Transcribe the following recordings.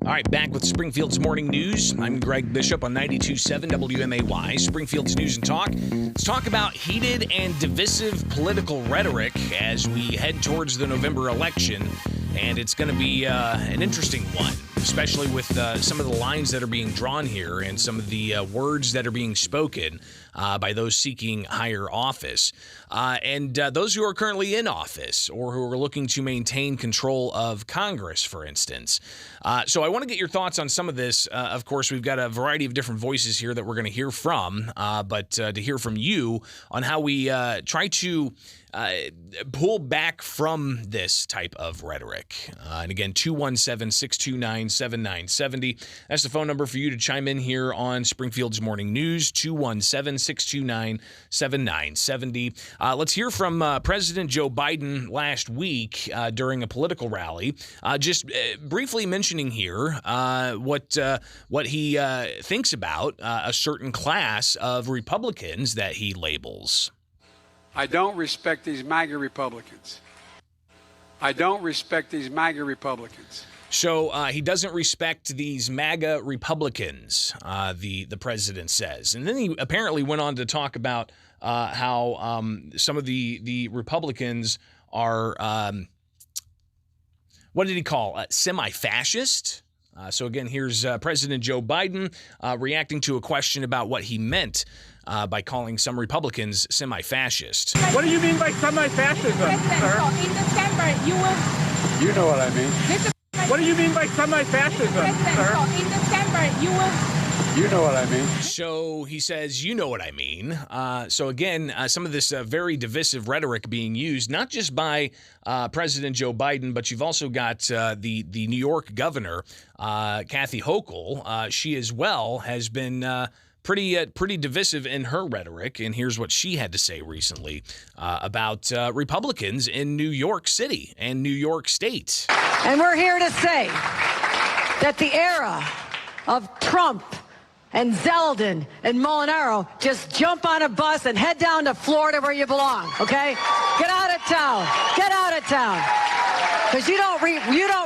All right, back with Springfield's Morning News. I'm Greg Bishop on 92.7 WMAY, Springfield's News and Talk. Let's talk about heated and divisive political rhetoric as we head towards the November election. And it's going to be an interesting one, especially with some of the lines that are being drawn here and some of the words that are being spoken by those seeking higher office. And those who are currently in office or who are looking to maintain control of Congress, for instance. So I want to get your thoughts on some of this. Of course, we've got a variety of different voices here that we're going to hear from, but to hear from you on how we try to pull back from this type of rhetoric. And again, 217-629-7970. That's the phone number for you to chime in here on Springfield's Morning News, 217-629-7970. Let's hear from President Joe Biden last week during a political rally, just briefly mentioning here what he thinks about a certain class of Republicans that he labels. I don't respect these MAGA Republicans. I don't respect these MAGA Republicans. So he doesn't respect these MAGA Republicans, the president says. And then he apparently went on to talk about how some of the Republicans are, what did he call, semi-fascist? So again, here's President Joe Biden reacting to a question about what he meant by calling some Republicans semi-fascist. What do you mean by semi-fascism, sir? In December, you will... You know what I mean. What do you mean by semi-fascism, sir? In December, you will... You know what I mean. So he says, you know what I mean. So again, some of this very divisive rhetoric being used, not just by President Joe Biden, but you've also got the New York governor, Kathy Hochul. She as well has been pretty divisive in her rhetoric, and here's what she had to say recently about Republicans in New York City and New York State. And we're here to say that the era of Trump and Zelen and Molinaro, just jump on a bus and head down to Florida where you belong, okay? Get out of town. Get out of town. Because you don't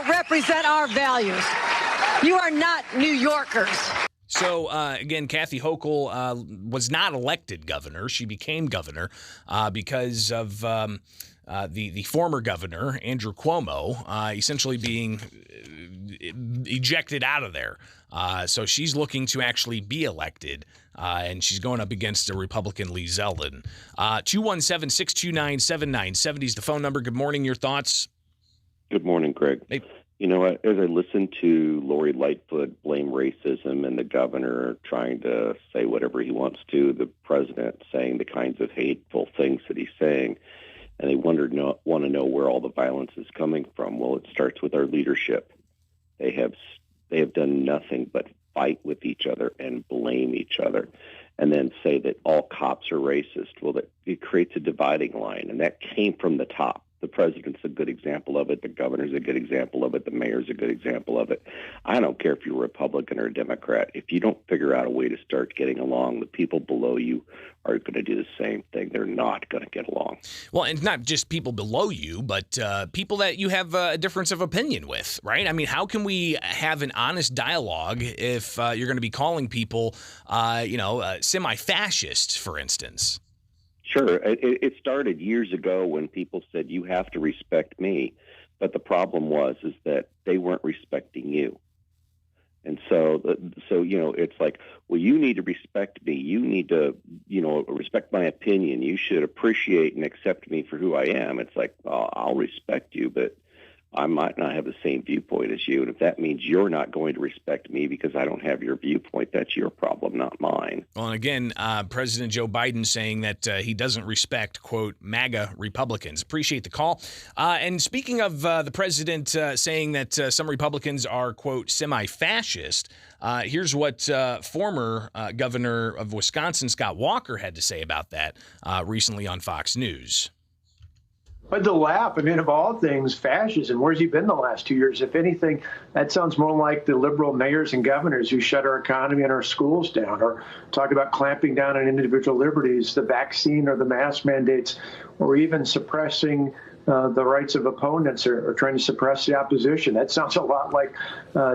represent our values. You are not New Yorkers. So, again, Kathy Hochul was not elected governor. She became governor because of the former governor, Andrew Cuomo, essentially being ejected out of there. So she's looking to actually be elected, and she's going up against a Republican, Lee Zelen. 217-629-7970 is the phone number. Good morning. Your thoughts? Good morning, Greg. Hey. You know, as I listen to Lori Lightfoot blame racism and the governor trying to say whatever he wants to, the president saying the kinds of hateful things that he's saying, and they want to know where all the violence is coming from. Well, it starts with our leadership. They have done nothing but fight with each other and blame each other, and then say that all cops are racist. Well, it creates a dividing line, and that came from the top. The president's a good example of it. The governor's a good example of it. The mayor's a good example of it. I don't care if you're a Republican or a Democrat. If you don't figure out a way to start getting along, the people below you are going to do the same thing. They're not going to get along. Well, and not just people below you, but people that you have a difference of opinion with, right? I mean, how can we have an honest dialogue if you're going to be calling people, semi-fascists, for instance? Sure. It started years ago when people said, you have to respect me. But the problem is that they weren't respecting you. And so it's like, well, you need to respect me. You need to, respect my opinion. You should appreciate and accept me for who I am. It's like, well, I'll respect you, but I might not have the same viewpoint as you. And if that means you're not going to respect me because I don't have your viewpoint, that's your problem, not mine. Well, and again, President Joe Biden saying that he doesn't respect, quote, MAGA Republicans. Appreciate the call. And speaking of the president saying that some Republicans are, quote, semi-fascist, here's what former governor of Wisconsin, Scott Walker, had to say about that recently on Fox News. But the lap, of all things, fascism, where's he been the last 2 years? If anything, that sounds more like the liberal mayors and governors who shut our economy and our schools down, or talk about clamping down on individual liberties, the vaccine or the mask mandates, or even suppressing the rights of opponents or trying to suppress the opposition. That sounds a lot like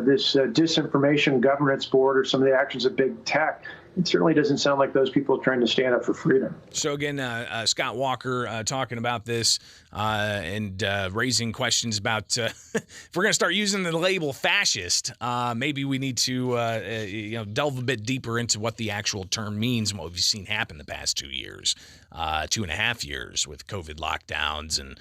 this disinformation governance board or some of the actions of big tech. It certainly doesn't sound like those people trying to stand up for freedom. So again, Scott Walker talking about this and raising questions about if we're going to start using the label fascist, maybe we need to delve a bit deeper into what the actual term means and what we've seen happen the past 2 years. 2.5 years with COVID lockdowns and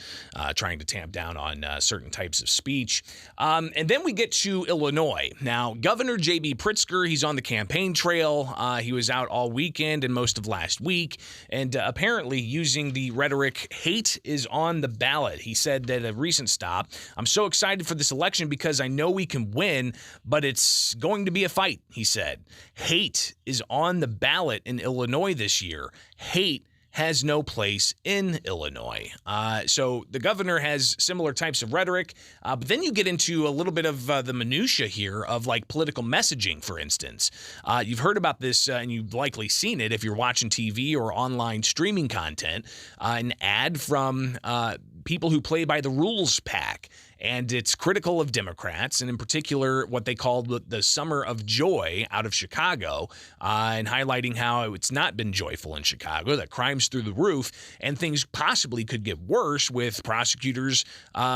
trying to tamp down on certain types of speech. And then we get to Illinois. Now, Governor J.B. Pritzker, he's on the campaign trail. He was out all weekend and most of last week, and apparently using the rhetoric, hate is on the ballot. He said that a recent stop, I'm so excited for this election because I know we can win, but it's going to be a fight, he said. Hate is on the ballot in Illinois this year. Hate has no place in Illinois. So the governor has similar types of rhetoric, but then you get into a little bit of the minutia here of like political messaging, for instance. You've heard about this and you've likely seen it if you're watching TV or online streaming content, an ad from people who play by the rules pack. And it's critical of Democrats, and in particular what they called the Summer of Joy out of Chicago, and highlighting how it's not been joyful in Chicago, that crime's through the roof, and things possibly could get worse with prosecutors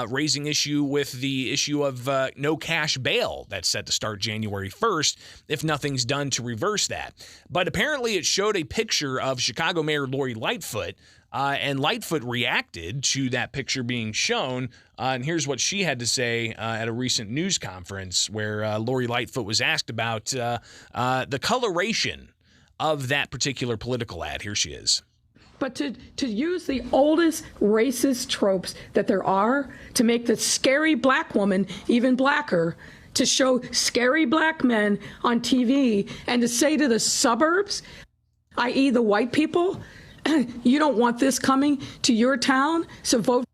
raising issue with the issue of no cash bail that's set to start January 1st if nothing's done to reverse that. But apparently it showed a picture of Chicago Mayor Lori Lightfoot, and Lightfoot reacted to that picture being shown, and here's what she had to say at a recent news conference where Lori Lightfoot was asked about the coloration of that particular political ad. Here she is. But to use the oldest racist tropes that there are to make the scary black woman even blacker, to show scary black men on TV, and to say to the suburbs, i.e. the white people, you don't want this coming to your town, so vote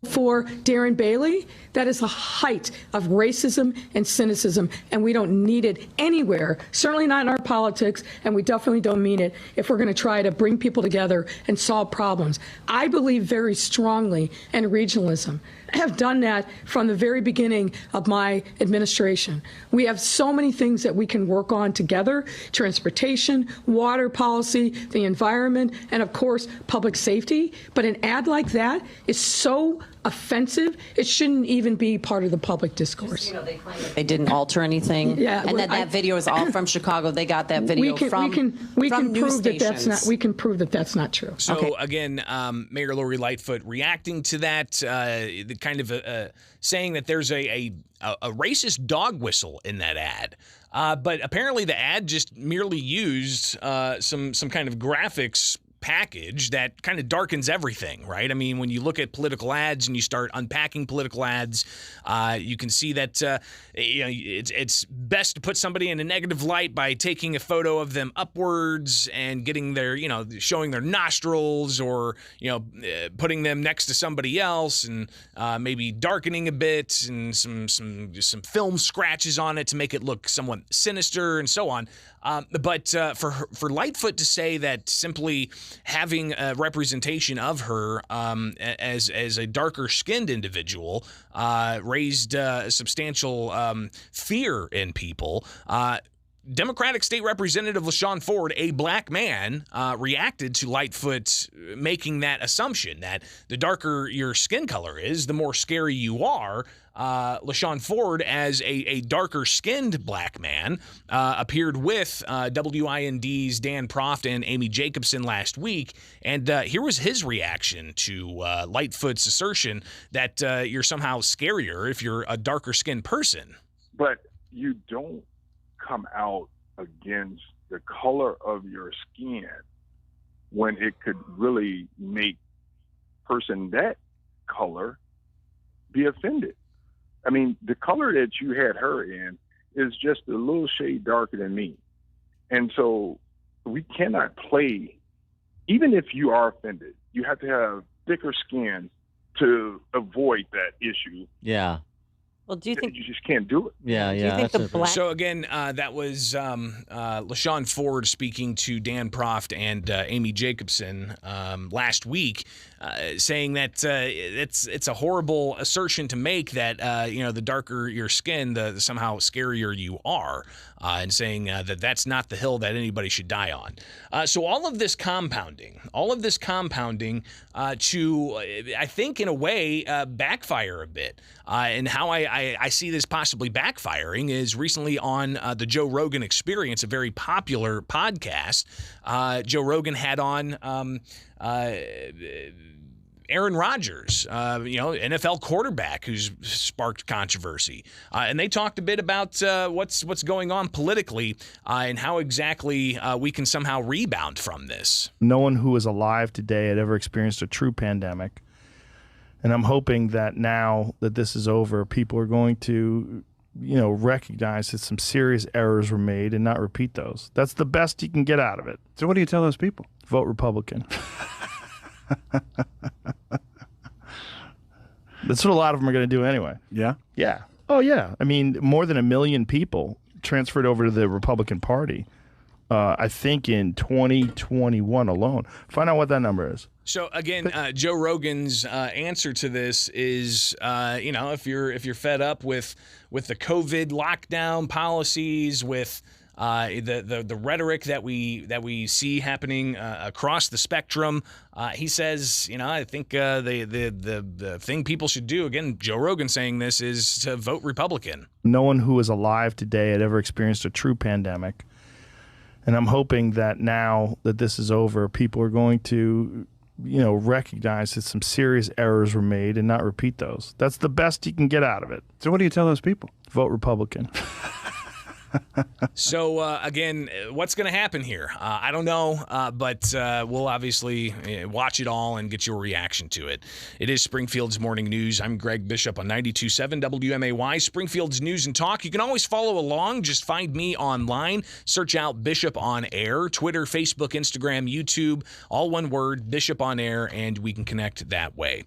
for Darren Bailey. That is the height of racism and cynicism, and we don't need it anywhere, certainly not in our politics, and we definitely don't mean it if we're going to try to bring people together and solve problems. I believe very strongly in regionalism. I have done that from the very beginning of my administration. We have so many things that we can work on together: transportation, water policy, the environment, and of course, public safety. But an ad like that is so offensive, it shouldn't even be part of the public discourse. They claim that they didn't alter anything, and that video is all from Chicago. They got that video from news stations. We can prove that that's not true. So again, Mayor Lori Lightfoot reacting to that, the kind of saying that there's a racist dog whistle in that ad. But apparently the ad just merely used some kind of graphics package that kind of darkens everything, right? I mean, when you look at political ads and you start unpacking political ads, you can see that it's best to put somebody in a negative light by taking a photo of them upwards and getting their, showing their nostrils, or putting them next to somebody else and maybe darkening a bit and some film scratches on it to make it look somewhat sinister and so on. But for Lightfoot to say that simply having a representation of her as a darker-skinned individual raised a substantial fear in people. Democratic State Representative Lashawn Ford, a black man, reacted to Lightfoot making that assumption that the darker your skin color is, the more scary you are. Lashawn Ford, as a darker-skinned black man, appeared with WIND's Dan Proft and Amy Jacobson last week, and here was his reaction to Lightfoot's assertion that you're somehow scarier if you're a darker-skinned person. But you don't come out against the color of your skin when it could really make person that color be offended. I mean, the color that you had her in is just a little shade darker than me. And so we cannot play, even if you are offended, you have to have thicker skin to avoid that issue. Yeah. Well, do you think you just can't do it? Yeah, yeah. Do you think So again, that was Lashawn Ford speaking to Dan Proft and Amy Jacobson last week. saying that it's a horrible assertion to make that the darker your skin, the somehow scarier you are, and saying that that's not the hill that anybody should die on. So all of this compounding to, I think, in a way, backfire a bit. And how I see this possibly backfiring is recently on the Joe Rogan Experience, a very popular podcast. Joe Rogan had on Aaron Rodgers, NFL quarterback who's sparked controversy. And they talked a bit about what's going on politically and how exactly we can somehow rebound from this. No one who is alive today had ever experienced a true pandemic. And I'm hoping that now that this is over, people are going to, recognize that some serious errors were made and not repeat those. That's the best you can get out of it. So what do you tell those people? Vote Republican. That's what a lot of them are going to do anyway. Yeah? Yeah. Oh, yeah. I mean, more than 1 million people transferred over to the Republican Party, I think, in 2021 alone. Find out what that number is. So again, Joe Rogan's answer to this is, if you're fed up with the COVID lockdown policies, with the rhetoric that we see happening across the spectrum, he says, I think the thing people should do, again, Joe Rogan saying this, is to vote Republican. No one who is alive today had ever experienced a true pandemic. And I'm hoping that now that this is over, people are going to, recognize that some serious errors were made and not repeat those. That's the best you can get out of it. So what do you tell those people? Vote Republican. So, again, what's going to happen here? I don't know, but we'll obviously watch it all and get your reaction to it. It is Springfield's Morning News. I'm Greg Bishop on 92.7 WMAY, Springfield's News and Talk. You can always follow along. Just find me online. Search out Bishop on Air, Twitter, Facebook, Instagram, YouTube, all one word, Bishop on Air, and we can connect that way.